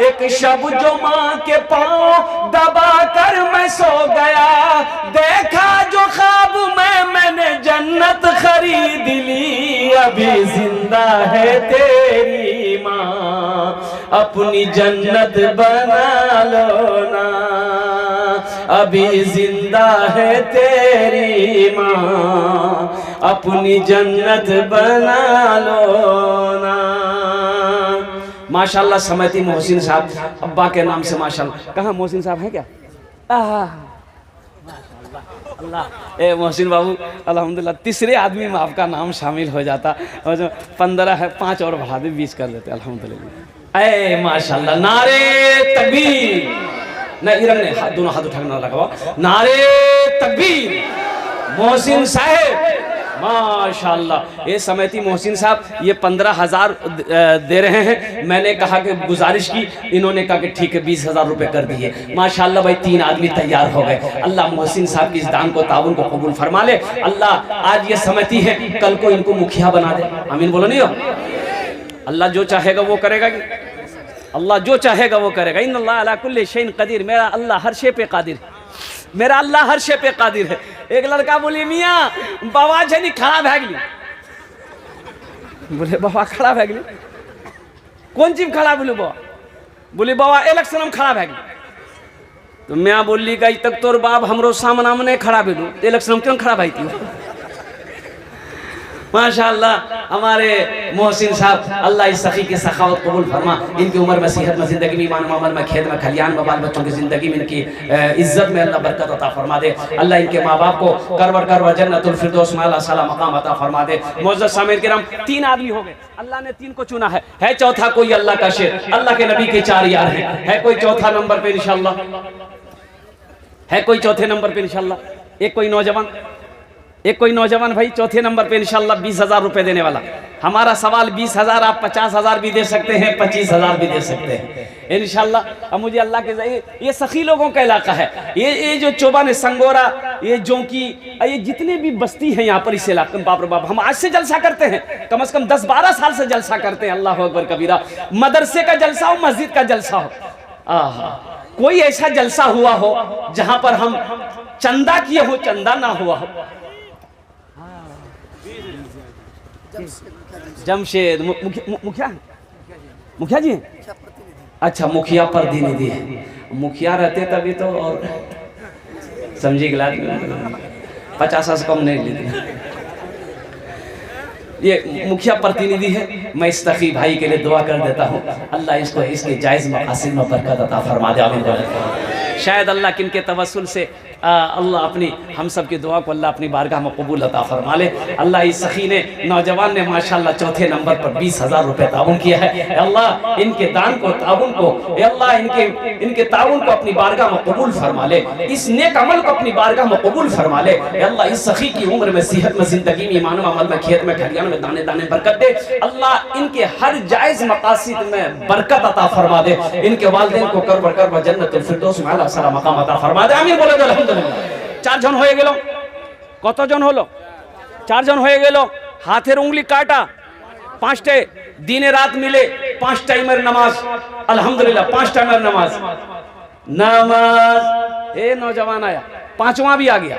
एक शब जो माँ के पाँव दबा कर मैं सो गया। देखा जो ख्वाब मैंने जन्नत खरीद ली। अभी जिंदा है तेरी माँ, अपनी जन्नत बना लो ना। अभी जिंदा है तेरी माँ, अपनी जन्नत बना लो ना। माशाल्लाह समैती मोहसिन साहब अब्बा के नाम से माशाल्लाह। कहाँ मोहसिन साहब है क्या? अल्लाह ए मोहसिन बाबू अल्हम्दुलिल्लाह, तीसरे आदमी में आपका नाम शामिल हो जाता। और जो 15 है 5 और बढ़ा दे 20 कर देते अल्हम्दुलिल्लाह। ए माशाल्लाह, नारे तकबीर, ना इरम ने दोनों हाथ उठाना लगा, नारे तकबीर। मोहसिन साहब माशाल्लाह, ये समैती मोहसिन साहब ये 15,000 दे रहे हैं। मैंने कहा कि गुजारिश की, इन्होंने कहा कि ठीक है 20,000 रुपये कर दिए। माशाल्लाह भाई 3 आदमी तैयार हो गए। अल्लाह मोहसिन साहब की इस दान को, ताउन को कबूल फरमा ले। अल्लाह आज ये समैती है, कल को इनको मुखिया बना दे। आमीन बोलो नहीं हो? अल्लाह जो चाहेगा वो करेगा, अल्लाह जो चाहेगा वो करेगा। इन्नल्लाह अला कुल्ली शैइन कदीर, मेरा अल्लाह हर शे पे कादिर, मेरा अल्लाह हर शे पे कादिर है। एक लड़का बोले मियाँ बाबा जनी खड़ा भै गली। बोले बाबा खड़ा भै गली, कौन चीज खड़ा? बोले बाबा, बोले बाबा इलेक्शन में खड़ा भै गली। तो मैं बोली गई तक तोर बाप हमरो सामने खड़ा भेलू, इलेक्शन क्यों खड़ा भाई थी। माशाअल्लाह हमारे मोहसिन साहब, अल्लाह इस सखी की सखावत कबूल फरमा, इनकी उम्र में, सेहत में, ज़िंदगी में, ईमान में, अमल में, खेत में, खलियान में, बाल बच्चों की ज़िंदगी में, इनकी इज्जत में अल्लाह बरकत अता फरमा दे। अल्लाह इनके माँ बाप को करवर जन्नतुल फिरदौस में अल्लाह साला मकाम अता फरमा दे। मुअज़्ज़ज़ सामिर किराम, 3 आदमी हो गए, अल्लाह ने 3 को चुना है चौथा कोई अल्लाह का शेर, अल्लाह के नबी के 4 यार है कोई चौथा नंबर पे इंशाअल्लाह, है कोई चौथे नंबर पे इंशाअल्लाह, एक कोई नौजवान भाई चौथे नंबर पे इंशाअल्लाह 20,000 रुपए देने वाला। हमारा सवाल 20,000, आप 50,000 भी दे सकते हैं, 25,000 भी दे सकते हैं इंशाअल्लाह। अब मुझे अल्लाह के ये सखी लोगों का इलाका है, ये जो चौबान संगोरा, ये जोंकी, ये जितने भी बस्ती हैं यहाँ पर इस इलाके में, बाप रे बाप, हम आज से जलसा करते हैं, कम से कम 10-12 साल से जलसा करते हैं। अल्लाह अकबर कबीरा। मदरसे का जलसा हो, मस्जिद का जलसा हो, कोई ऐसा जलसा हुआ हो जहां पर हम चंदा किए हो, चंदा ना हुआ हो। जमशेद मुखिया जी, अच्छा मुखिया प्रतिनिधि है, मुखिया रहते तभी तो, और समझी गिला 50 से कम नहीं लेते। ये मुखिया प्रतिनिधि है, मैं इस तकी भाई के लिए दुआ कर देता हूँ, अल्लाह इसको इसके जायज़ मकासिद में बरकत अता फरमा दे। आमीन। शायद अल्लाह किनके तवस्सुल से अल्लाह अपनी हम सब की दुआ को अल्लाह अपनी बारगाह में कबूल अता फरमा ले। अल्लाह इस सखी ने, नौजवान ने माशाअल्लाह चौथे नंबर पर 20,000 रुपए ताउन किया है। अल्लाह इनके दान को, ताउन को, अल्लाह इनके ताउन को अपनी बारगाह में कबूल फरमा ले, इस नेक अमल को अपनी बारगाह में कबूल फरमा ले। अल्लाह इस सखी की उम्र में, सेहत में, जिंदगी में, ईमान में, अमल में, खेत में, खलियान में दाने दाने बरकत दे। अल्लाह इनके हर जायज मकासिद में बरकत अता फरमा दे। इनके वालिदैन को करवर जन्नतुल फिरदौस में अल्लाह साला मकाम अता फरमा दे। आमीन बोलो अल्हम्दुलिल्लाह। 4 জন হয়ে গেল, কতজন হলো? 4 জন হয়ে গেল। হাতের উंगली কাটা, 5টে দিনে রাত মিলে 5 টাইমের নামাজ, अल्हम्दुलिल्लाह 5 टाइमर नमाज। ए नौजवान आया, 5वां भी आ गया।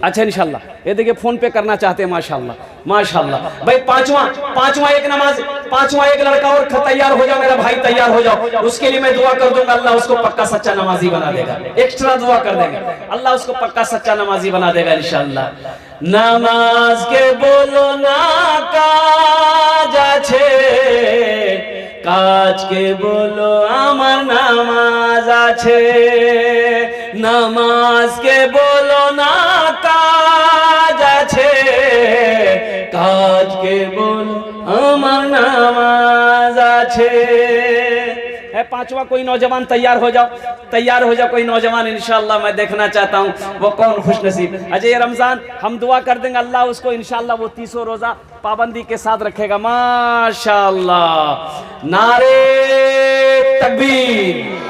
अच्छा इंशाल्लाह, ये देखिए फोन पे करना चाहते हैं, माशाल्लाह माशाल्लाह भाई। 5वां एक नमाज, 5वां एक लड़का और तैयार हो जाओ, मेरा भाई तैयार हो जाओ, उसके लिए मैं दुआ कर दूंगा, अल्लाह उसको पक्का सच्चा नमाजी बना देगा। एक्स्ट्रा दुआ कर देंगे, अल्लाह उसको पक्का सच्चा नमाजी बना देगा इंशाल्लाह। नमाज के बोलो ना काज आछे, काज के बोलो आमार नामाज आछे, नमाज के बोलो ना काज आछे, काज के बोलो आमार नामाज आछे। है 5वां कोई नौजवान तैयार हो जाओ, तैयार हो जाओ कोई नौजवान इंशाअल्लाह। मैं देखना चाहता हूँ वो कौन खुशनसीब। अच्छा ये रमजान हम दुआ कर देंगे, अल्लाह उसको इंशाअल्लाह वो 30 रोजा पाबंदी के साथ रखेगा माशाअल्लाह। नारे तकबीर,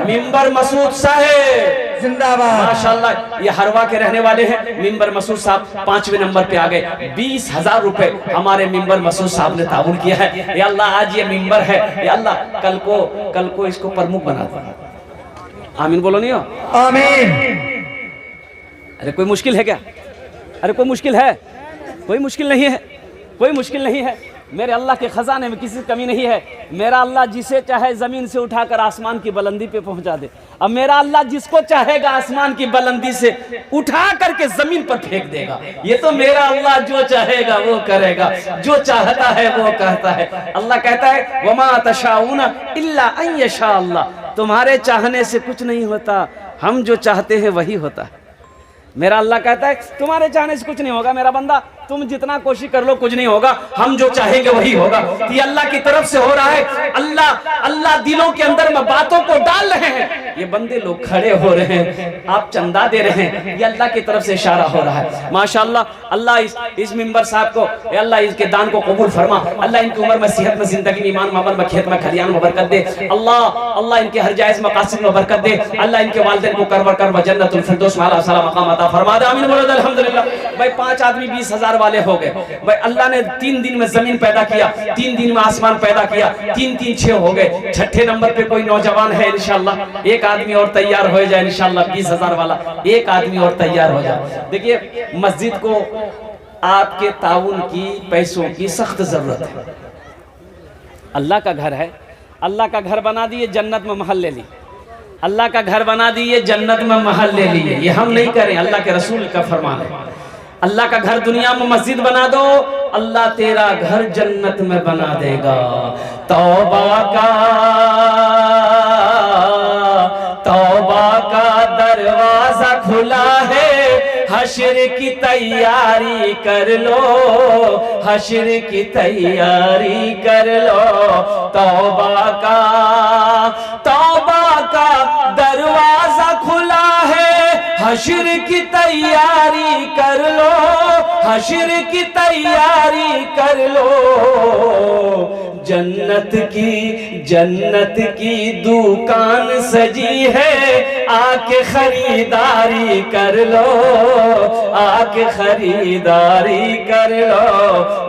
मिंबर मसूद साहेब जिंदाबाद माशाअल्लाह। ये हरवा के रहने वाले हैं। मिंबर मसूद साहब 5वें नंबर पे आ गए। 20,000 रुपए हमारे मिंबर मसूद साहब ने ताउन किया है। या अल्लाह आज ये मिंबर है, या अल्लाह कल को इसको प्रमुख बना दो। आमीन बोलो नहीं हो? आमीन। अरे कोई मुश्किल है क्या? अरे कोई मुश्किल है? कोई मुश्किल नहीं है, कोई मुश्किल नहीं है। मेरे अल्लाह के खजाने में किसी कमी नहीं है। मेरा अल्लाह जिसे चाहे ज़मीन से उठाकर आसमान की बुलंदी पे पहुंचा दे। अब मेरा अल्लाह जिसको चाहेगा आसमान की बुलंदी से उठा करके ज़मीन पर फेंक देगा। ये तो मेरा अल्लाह जो चाहेगा वो करेगा, जो चाहता है वो कहता है। अल्लाह कहता है वमा तशाऊना इल्ला अन यशा अल्लाह, तुम्हारे चाहने से कुछ नहीं होता, हम जो चाहते हैं वही होता है। मेरा अल्लाह कहता है तुम्हारे चाहने से कुछ नहीं होगा मेरा बंदा, तुम जितना कोशिश कर लो कुछ नहीं होगा, हम जो चाहेंगे वही होगा। ये अल्लाह की तरफ से हो रहा है। अल्लाह दिलों के अंदर में बातों को डाल रहे हैं। ये बंदे लोग खड़े हो रहे हैं, आप चंदा दे रहे हैं, ये अल्लाह की तरफ से इशारा हो रहा है माशाअल्लाह। अल्लाह इस मिंबर साहब को, अल्लाह इसके दान को कबूल फरमा। अल्लाह इनकी उम्र में, सेहत में, जिंदगी में, ईमान में, अमल में, खेत में, खलियान में बरकत दे। अल्लाह इनके हर जायज मकासद में बरकत दे। अल्लाह इनके वालिदैन को करवर जन्नतुल फिरदौस में अल्लाह साला मकाम अता फरमा दे। आमीन बोलो अल्हम्दुलिल्लाह। भाई 5 आदमी 20,000 वाले हो गए। भाई अल्लाह ने 3 दिन में जमीन पैदा किया, 3 दिन में आसमान पैदा किया, 3 6 हो गए। 6ठे नंबर पे कोई नौजवान है इंशाअल्लाह। एक आदमी और तैयार हो जाए इंशाअल्लाह, 20,000 वाला एक आदमी और तैयार हो जाए। देखिए मस्जिद को आपके ताउन की, पैसों की सख्त जरूरत है। अल्लाह का घर है, अल्लाह का घर बना दिए, जन्नत में महल ले ली। अल्लाह का घर बना दिए, जन्नत में महल ले लिए। ये हम नहीं करें, अल्लाह के रसूल का फरमान है। अल्लाह का घर दुनिया में मस्जिद बना दो, अल्लाह तेरा घर जन्नत में बना देगा। तौबा का दरवाजा खुला है, हश्र की तैयारी कर लो, हश्र की तैयारी कर लो। तौबा का दरवाजा खुला है, हश्र की तैयारी कर लो, हश्र की तैयारी कर लो। जन्नत की दुकान सजी है, आके खरीदारी कर लो, आके खरीदारी कर लो।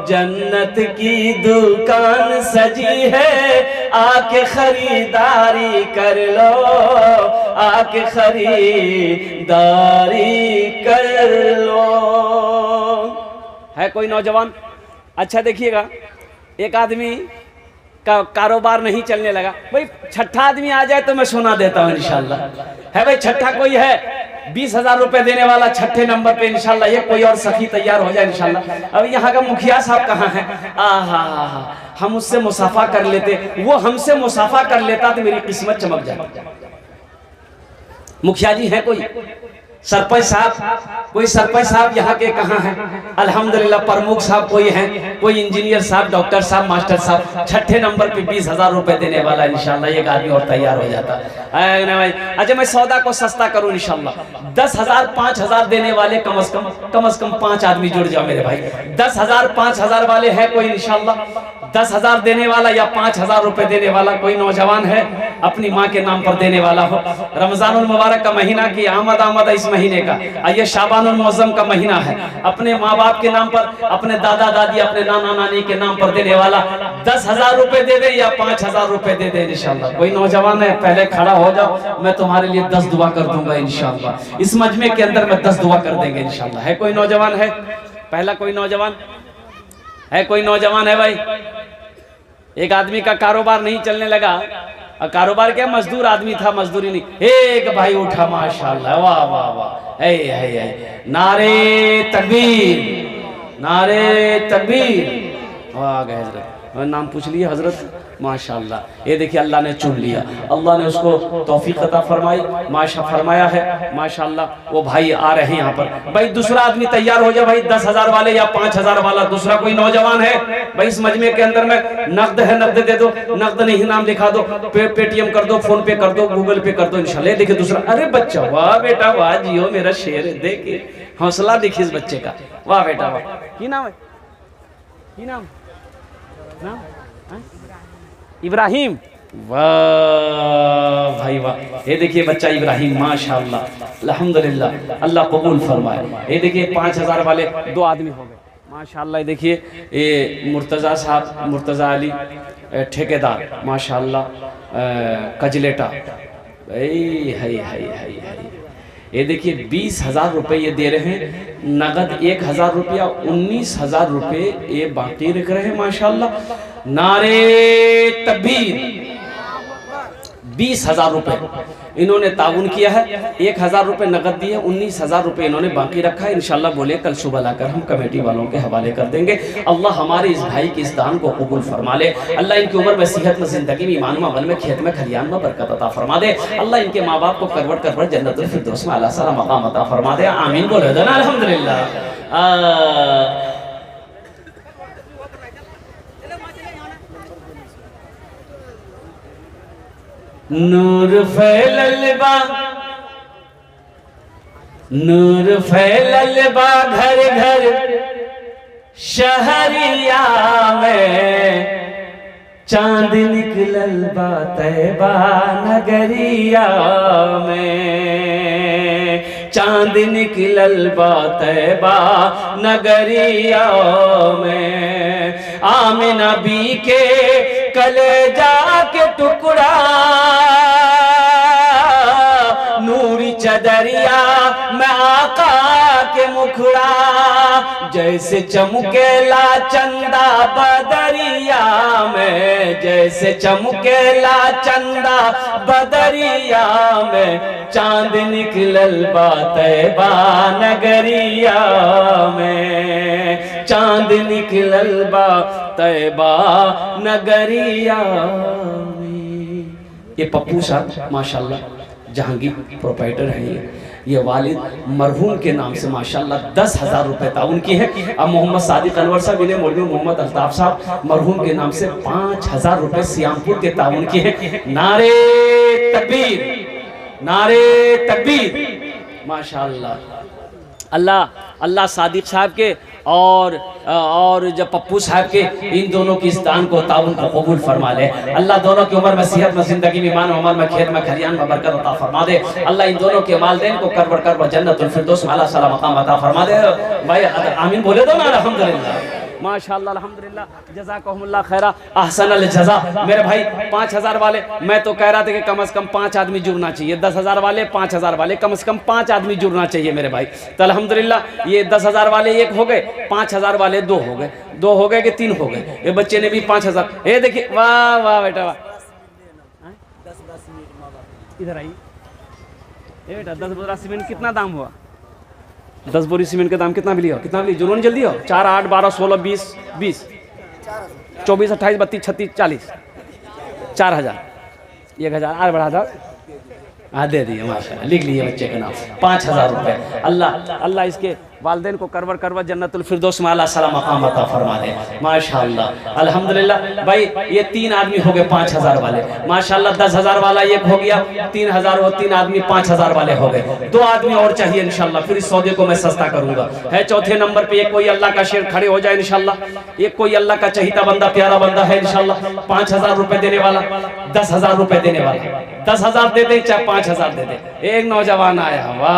जन्नत की दुकान सजी है, आके खरीदारी कर लो, आके खरीदारी कर लो। है कोई नौजवान? अच्छा देखिएगा, एक आदमी का कारोबार नहीं चलने लगा। भाई छठा आदमी आ जाए तो मैं सुना देता हूँ इंशाल्लाह। है भाई छठा कोई है 20,000 रुपए देने वाला छठे नंबर पे इंशाल्लाह। ये कोई और सखी तैयार हो जाए इंशाल्लाह। अब यहाँ का मुखिया साहब कहाँ हैं? हम उससे मुसाफा कर लेते, वो हमसे मुसाफा कर लेता तो मेरी किस्मत चमक जाती। मुखिया जी हैं कोई? सरपंच साहब? कोई सरपंच साहब यहाँ के कहाँ हैं? अल्हम्दुलिल्लाह प्रमुख साहब कोई हैं? कोई इंजीनियर साहब, डॉक्टर साहब, मास्टर साहब। छठे नंबर पे 20,000 रुपए देने वाला इंशाल्लाह एक आदमी और तैयार हो जाता है ना भाई। अच्छा मैं सौदा को सस्ता करूँ इंशाल्लाह। 10,000 5,000 देने वाले कम से कम 5 आदमी जुड़ जाओ मेरे भाई। 10,000 5,000 वाले हैं कोई इंशाल्लाह? 10,000 देने वाला या 5,000 रुपए देने वाला कोई नौजवान है अपनी माँ के नाम पर देने वाला हो? रमजानुल मुबारक का महीना की आमद इस महीने का, ये शाबानुल मुअज्जम का महीना है। अपने माँ बाप के नाम पर, अपने दादा दादी, अपने नाना नानी के नाम पर देने वाला 10,000 रुपए दे दे या 5,000 रुपए दे दे इंशाल्लाह। कोई नौजवान है? पहले खड़ा हो जाओ, मैं तुम्हारे लिए 10 दुआ कर दूंगा इंशाल्लाह। इस मजमे के अंदर में 10 दुआ कर देंगे इंशाल्लाह। है कोई नौजवान? है पहला कोई नौजवान है? कोई नौजवान है भाई? एक आदमी का कारोबार नहीं चलने लगा। कारोबार क्या, मजदूर आदमी था, मजदूरी नहीं। एक भाई उठा माशाल्लाह, वाह वाह वाह, है नारे तकबीर, नारे तकबीर। आ गए हजरत, नाम पूछ लिया हजरत, माशाल्लाह। ये देखिए अल्लाह ने चुन लिया, अल्लाह ने उसको तौफीक अता फरमाई, माशा फरमाया है माशाल्लाह। वो भाई आ रहे हैं यहाँ पर। भाई दूसरा आदमी तैयार हो जाए भाई, 10,000 वाले या 5,000 वाला। दूसरा कोई नौजवान है भाई इस मजमे के अंदर में? नकद है, नकद दे दो, नकद नहीं नाम लिखा दो, पेटीएम कर दो, फोन पे कर दो, गूगल पे कर दो इंशाल्लाह। देखिए दूसरा, अरे बच्चा वाह बेटा वाह, जियो मेरा शेर। देखिए हौसला देखिए इस बच्चे का, वाह बेटा वाह। की नाम है? की नाम इब्राहिम, वाह भाई वाह। ये देखिए बच्चा इब्राहिम माशाल्लाह, अल्हम्दुलिल्लाह, अल्लाह कबूल फरमाए। ये देखिए 5,000 वाले 2 आदमी हो गए माशाल्लाह। देखिए ये मुर्तज़ा साहब, मुर्तज़ा अली ठेकेदार माशाल्लाह, कजलेटा। ये देखिए 20,000 रुपए ये दे रहे हैं, नगद 1,000 रुपया, 19,000 रुपए ये बाकी रख रहे हैं माशाल्लाह। नारे तकबीर। 20,000 रुपए इन्होंने ताउन किया है, 1,000 रुपए नगद दिए, 19,000 रुपए इन्होंने बाकी रखा है। इंशाल्लाह बोले कल सुबह लाकर हम कमेटी वालों के हवाले कर देंगे। अल्लाह हमारे इस भाई के इस दान को कबूल फरमा ले। अल्लाह इनकी उम्र में, सेहत में, जिंदगी में, ईमान में, अमल में, खेत में, खलियान में बरकत अता फरमा दे। अल्लाह इनके माँ बाप को करवट करवट जन्नतुल फिरदौस में आला साला मकाम अता फरमा दे। आमीन बोले देना अल्हम्दुलिल्लाह। नूर फैललबा, नूर फैललबा घर घर शहरिया में, चांद निकलल बा तैबा नगरिया में, चांद निकलल बा तैबा नगरिया में। आमिना बी के कलेजा के टुकड़ा, नूरी चदरिया में आका के मुखड़ा, जैसे चमकेला चंदा बदरिया में, जैसे चमकेला चंदा बदरिया में, चांद निकलल बा तैबा नगरिया में, चांद निकलल बा तैबा नगरिया में। ये पप्पू साहब माशाल्लाह जहांगीर प्रोपराइटर हैं। ये वालिद मरहूम के नाम से माशाल्लाह 10,000 रुपए ताउन की है। अब मोहम्मद सादिक अनवर साहब इन्हें मौलवी मोहम्मद अल्ताफ साहब मरहूम के नाम से 5,000 रुपए सियामपुर के ताउन की है। नारे तकबीर, नारे तकबीर माशाल्लाह। अल्लाह अल्लाह सादिक साहब के और जब पप्पू साहब के इन दोनों की इस दान को ताउन को कबूल फरमा ले। अल्लाह दोनों की उम्र में सेहत में जिंदगी में ईमान उमर में खेत में खलियान में बरकत अता फरमा दे। अल्लाह इन दोनों के वालिदैन को करबर करबर जन्नतुल फिरदौस में आला साला मकाम अता फरमा दे। भाई आमीन बोले दो ना अल्हम्दुलिल्लाह माशाअल्लाह अल्हम्दुलिल्लाह जज़ाकहुमुल्लाह खैरा अहसन अल जज़ा। मेरे भाई 5,000 वाले, मैं तो कह रहा था कि कम से कम 5 आदमी जुड़ना चाहिए। 10,000 वाले 5,000 वाले कम से कम 5 आदमी जुड़ना चाहिए मेरे भाई। तो अल्हम्दुलिल्लाह ये 10,000 वाले 1 हो गए, 5,000 वाले 2 हो गए, 2 हो गए कि 3 हो गए। ये बच्चे ने भी 5,000। ये देखिए वाह वाह बेटा वाह। इधर आइए ये बेटा 10 बोरा सीमेंट कितना दाम हुआ? 10 बोरी सीमेंट का दाम कितना मिली हो? कितना मिली जुनून जल्दी हो? 4, 8, 12, 16, 20, 20, 24, 28, 32, 36, 40, 4,000, 1,000 और बढ़ा दो। हाँ दे दिए माशाल्लाह, लिख लिए बच्चे का नाम 5,000 रुपए। अल्लाह अल्लाह इसके वालिदैन को करवर करवर जन्नतुल फिरदौस में आला साला मकाम अता फरमा दे माशाल्लाह अल्हम्दुलिल्लाह। भाई ये 3 आदमी हो गए 5,000 वाले माशाल्लाह। 10,000 वाला 1 हो गया, 3,000 वो 3 आदमी 5,000 वाले हो गए। 2 आदमी और चाहिए इंशाल्लाह, फिर इस सौदे को मैं सस्ता करूंगा। है चौथे नंबर पे एक कोई अल्लाह का शेर खड़े हो जाए इंशाल्लाह। एक कोई अल्लाह का चहीता बंदा प्यारा बंदा है इंशाल्लाह 5,000 रुपए देने वाला, 10,000 रुपए देने वाला। 10,000 दे दे चाहे 5,000 दे दे। एक नौजवान आया वाह